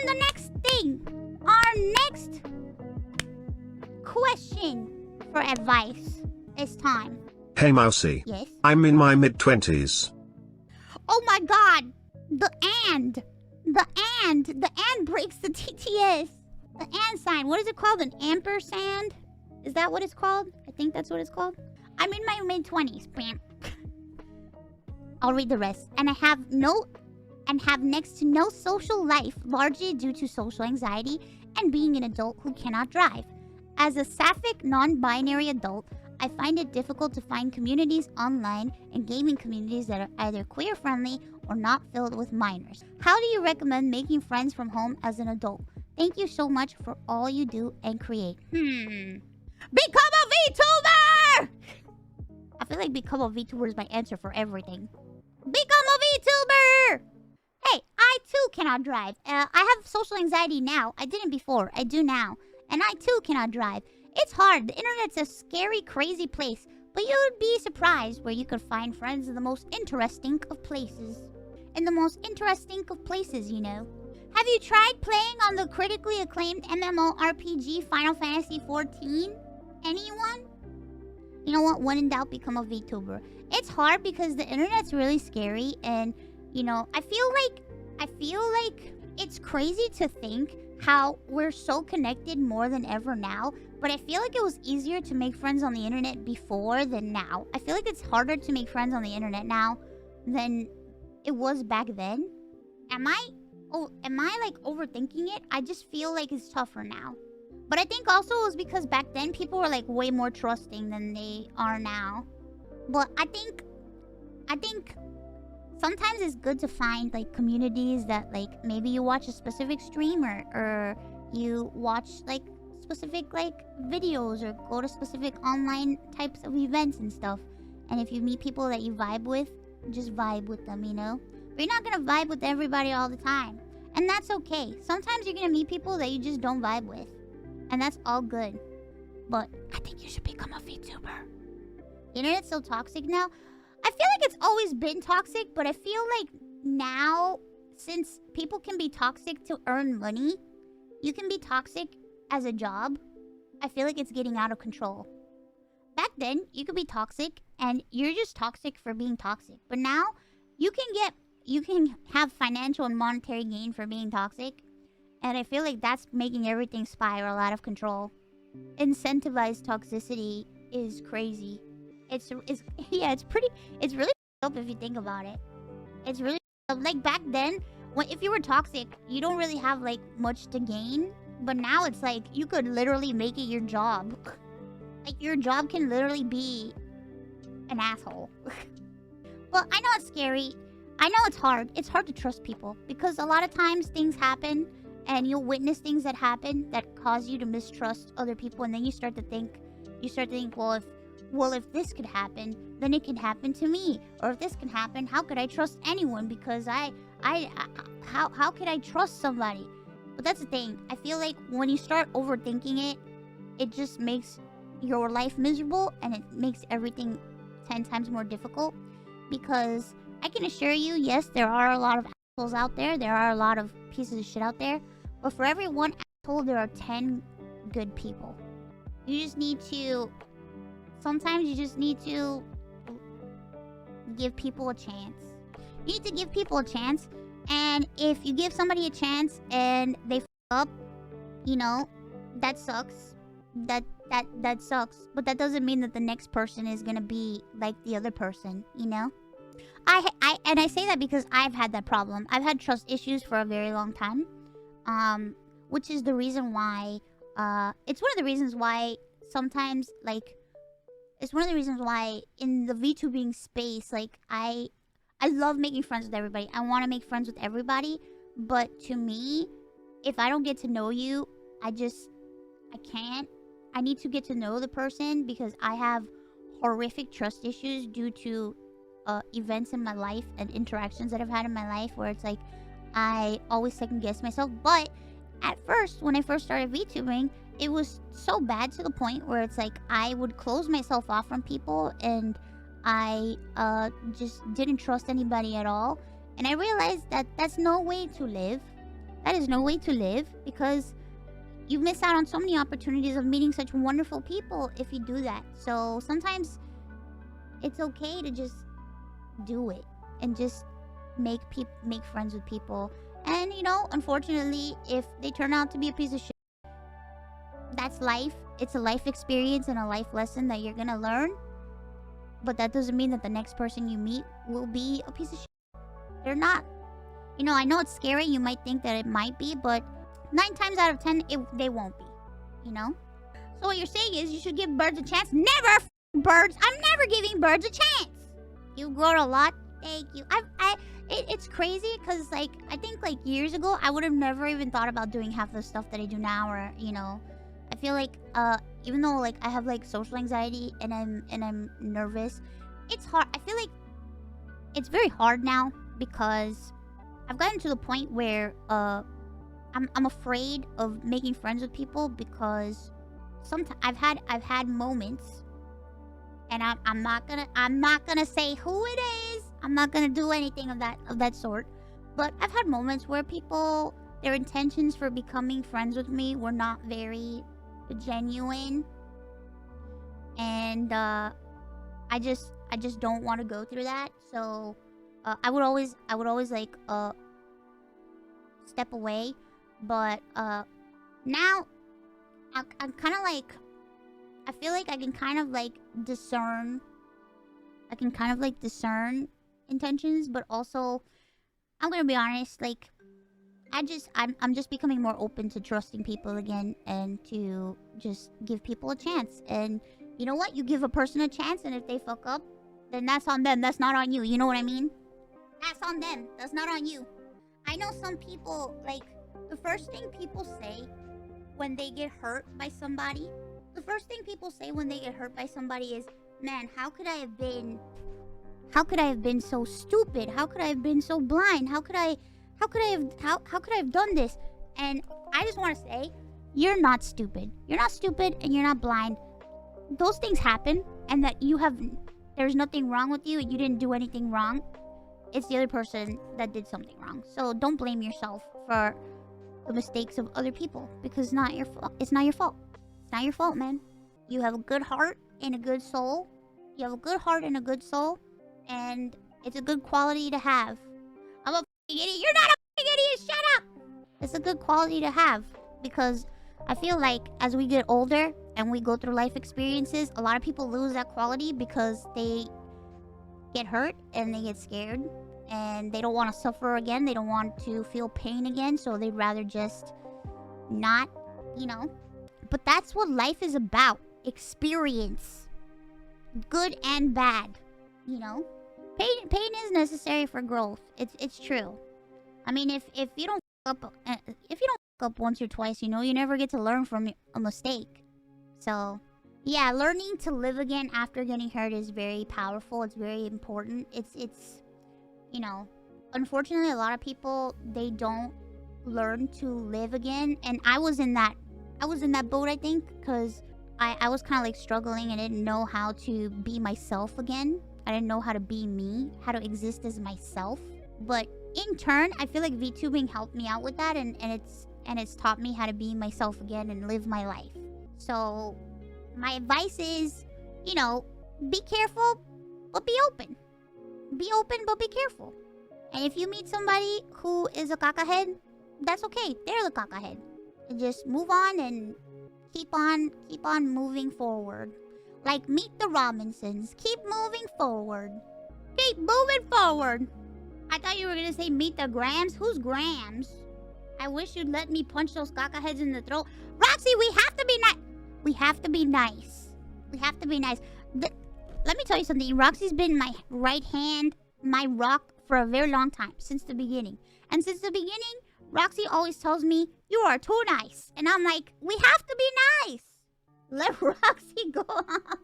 on the next thing. Our next question for advice is time. Hey Mousey. Yes? I'm in my mid-20s. Oh my god! The and breaks the TTS. The and sign. What is it called? An ampersand? Is that what it's called? I think that's what it's called. I'm in my mid-20s. Bam. I'll read the rest. And have next to no social life, largely due to social anxiety and being an adult who cannot drive. As a sapphic, non-binary adult, I find it difficult to find communities online and gaming communities that are either queer-friendly or not filled with minors. How do you recommend making friends from home as an adult? Thank you so much for all you do and create. Become a VTuber! I feel like become a VTuber is my answer for everything. Become a VTuber! Hey, I too cannot drive. I have social anxiety now. I didn't before. I do now. And I too cannot drive. It's hard. The internet's a scary, crazy place. But you would be surprised where you could find friends in the most interesting of places. In the most interesting of places, you know. Have you tried playing on the critically acclaimed MMORPG Final Fantasy XIV? Anyone? You know what? When in doubt, become a VTuber. It's hard because the internet's really scary, and you know, I feel like it's crazy to think how we're so connected more than ever now, but I feel like it was easier to make friends on the internet before than now. I feel like it's harder to make friends on the internet now than it was back then. Am I like overthinking it? I just feel like it's tougher now. But I think also it was because back then people were like way more trusting than they are now. But I think sometimes it's good to find like communities that like maybe you watch a specific streamer or you watch like specific like videos or go to specific online types of events and stuff. And if you meet people that you vibe with, just vibe with them, you know? But you're not gonna vibe with everybody all the time. And that's okay. Sometimes you're gonna meet people that you just don't vibe with. And that's all good. But I think you should become a VTuber. The internet's so toxic now. I feel like it's always been toxic, but I feel like now, since people can be toxic to earn money, you can be toxic as a job. I feel like it's getting out of control. Back then, you could be toxic, and you're just toxic for being toxic. But now, you can have financial and monetary gain for being toxic. And I feel like that's making everything spiral out of control. Incentivized toxicity is crazy. It's really dope if you think about it. It's really dope. Like back then, if you were toxic, you don't really have like much to gain. But now it's like you could literally make it your job. Like your job can literally be an asshole. Well, I know it's scary. I know it's hard. It's hard to trust people because a lot of times things happen and you'll witness things that happen that cause you to mistrust other people, and then you start to think, well, if this could happen, then it can happen to me. Or if this can happen, how could I trust anyone? Because how could I trust somebody? But that's the thing. I feel like when you start overthinking it, it just makes your life miserable and it makes everything 10 times more difficult. Because I can assure you, yes, there are a lot of assholes out there. There are a lot of pieces of shit out there. But for every one asshole, there are 10 good people. You just need to... Sometimes you just need to give people a chance. You need to give people a chance. And if you give somebody a chance and they f up, you know, that sucks. That sucks. But that doesn't mean that the next person is gonna be like the other person, you know? I say that because I've had that problem. I've had trust issues for a very long time. Which is the reason why... it's one of the reasons why sometimes, like... It's one of the reasons why in the VTubing space, like, I love making friends with everybody. I want to make friends with everybody. But to me, if I don't get to know you, I can't. I need to get to know the person because I have horrific trust issues due to events in my life and interactions that I've had in my life where it's like, I always second guess myself. But at first, when I first started VTubing, it was so bad to the point where it's like I would close myself off from people and I just didn't trust anybody at all. And I realized that that's no way to live. That is no way to live, because you miss out on so many opportunities of meeting such wonderful people if you do that. So sometimes it's okay to just do it and just make friends with people. And you know, unfortunately, if they turn out to be a piece of shit, that's life. It's a life experience and a life lesson that you're gonna learn. But that doesn't mean that the next person you meet will be a piece of shit. They're not. You know, I know it's scary. You might think that it might be, but 9 times out of 10, they won't be. You know? So what you're saying is you should give birds a chance? Never, birds! I'm never giving birds a chance! You've grown a lot. Thank you. It's crazy because, like, I think, like, years ago, I would have never even thought about doing half the stuff that I do now, or, you know. I feel like, even though, like, I have, like, social anxiety and I'm nervous, it's hard. I feel like it's very hard now because I've gotten to the point where, I'm afraid of making friends with people because sometimes I've had moments, and I'm not gonna say who it is. I'm not gonna do anything of that sort. But I've had moments where people, their intentions for becoming friends with me were not very genuine, and I just don't want to go through that. So I would always like step away. But now I'm kind of like, I feel like I can kind of like discern. I can kind of like discern intentions, but also I'm gonna be honest, like I'm just becoming more open to trusting people again and to just give people a chance. And you know what? You give a person a chance, and if they fuck up, then that's on them. That's not on you. You know what I mean? That's on them. That's not on you. I know some people, like, the first thing people say when they get hurt by somebody, is, man, how could I have been so stupid? How could I have been so blind? How could I have done this? And I just want to say, you're not stupid. You're not stupid and you're not blind. Those things happen, and that there's nothing wrong with you, and you didn't do anything wrong. It's the other person that did something wrong. So don't blame yourself for the mistakes of other people, because it's not your fault. It's not your fault. It's not your fault, man. You have a good heart and a good soul. You have a good heart and a good soul, and it's a good quality to have. I'm a f***ing idiot. You're not a f***ing idiot. Shut up. It's a good quality to have, because I feel like as we get older and we go through life experiences, a lot of people lose that quality because they get hurt and they get scared and they don't want to suffer again. They don't want to feel pain again, so they'd rather just not, you know. But that's what life is about. Experience. Good and bad, you know. Pain is necessary for growth. It's true. I mean, if you don't fuck up once or twice, you know, you never get to learn from a mistake. So, yeah, learning to live again after getting hurt is very powerful. It's very important. It's you know, unfortunately, a lot of people, they don't learn to live again, and I was in that boat, I think, because I was kind of like struggling and didn't know how to be myself again. I didn't know how to be me, how to exist as myself. But in turn, I feel like VTubing helped me out with that, and it's taught me how to be myself again and live my life. So my advice is, you know, be careful, but be open. Be open, but be careful. And if you meet somebody who is a cacahead, that's okay. They're the cacahead. And just move on and keep on moving forward. Like, meet the Robinsons. Keep moving forward. Keep moving forward. I thought you were gonna say meet the Grams. Who's Grams? I wish you'd let me punch those cacaheads in the throat. Roxy, we have to be nice. We have to be nice. We have to be nice. Let me tell you something. Roxy's been my right hand, my rock, for a very long time. Since the beginning. And since the beginning, Roxy always tells me, you are too nice. And I'm like, we have to be nice. Let Roxy go off.